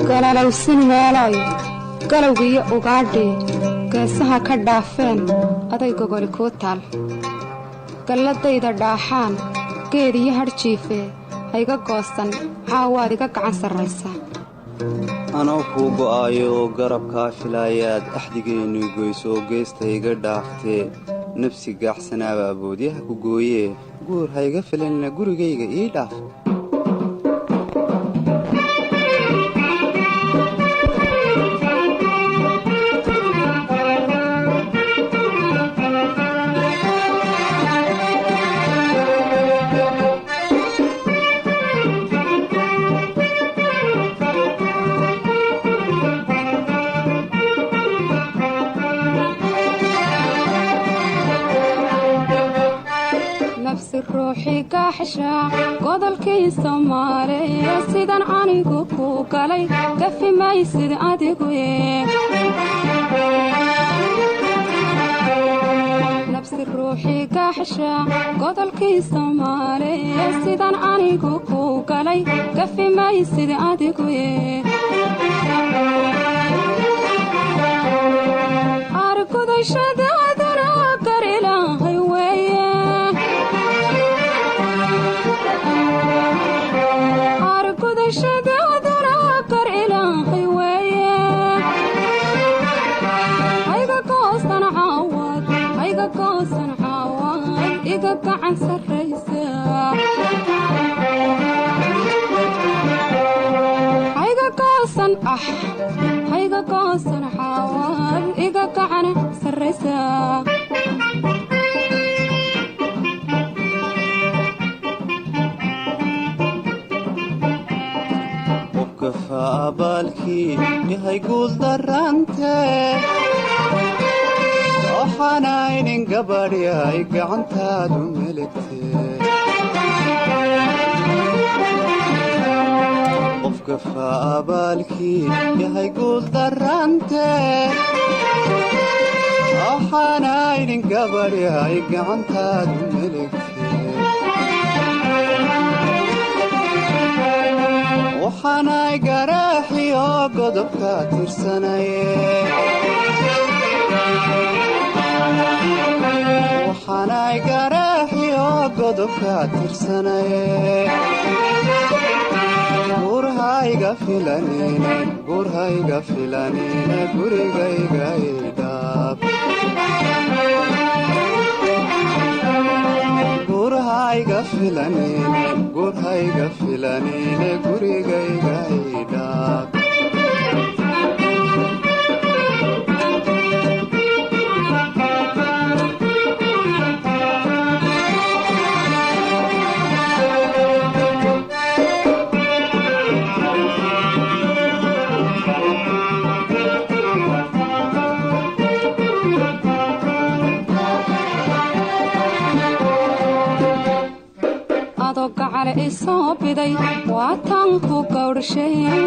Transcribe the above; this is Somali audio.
galalowsan meelayo galowgiyo ugaadhee geesaha ka dhaafeen aday gogoli kuu taal galladayda dhaaxaan geed iyo hadhjiifee hayga goosan caawaad iga gacan sarraysaa anoo kuu go'aayo oo garabkaa filaayaad axdigeennu goysoo geesta iga dhaaftee nafsi gaaxsanaaba aboodyaha ku gooyee guur hayga filanna gurigayga ii dhaaf godolkii soomaaliya sidan anigu ku galay gafi maysid adigu nabsi ruuxii gaaxsha godolkii soomaaliya sidan anigu ku galay gafi maysid adigu argudashadaadana gar ilaahay weeye iga gacan sarraysaa hayga goosan hayga goosan xaawaad iga gacan sarraysaa qofka faabaalkii yahay guul darrantee waxaanaynin gabadhyay gacantaadu meligtee qofka faabaalkii yahay guul darrantee waxaanaynin gabadhyay gacantaadu meligtee waxaanay garaaxiyo godobka tirsanaye waxaanay garaaxiyo godobka tirsanaye gurhayga filanine gurigayga idhaab gurhayga filanine gurigayga idhaab adoo gacale isoo biday waa tan ku gawdhasheen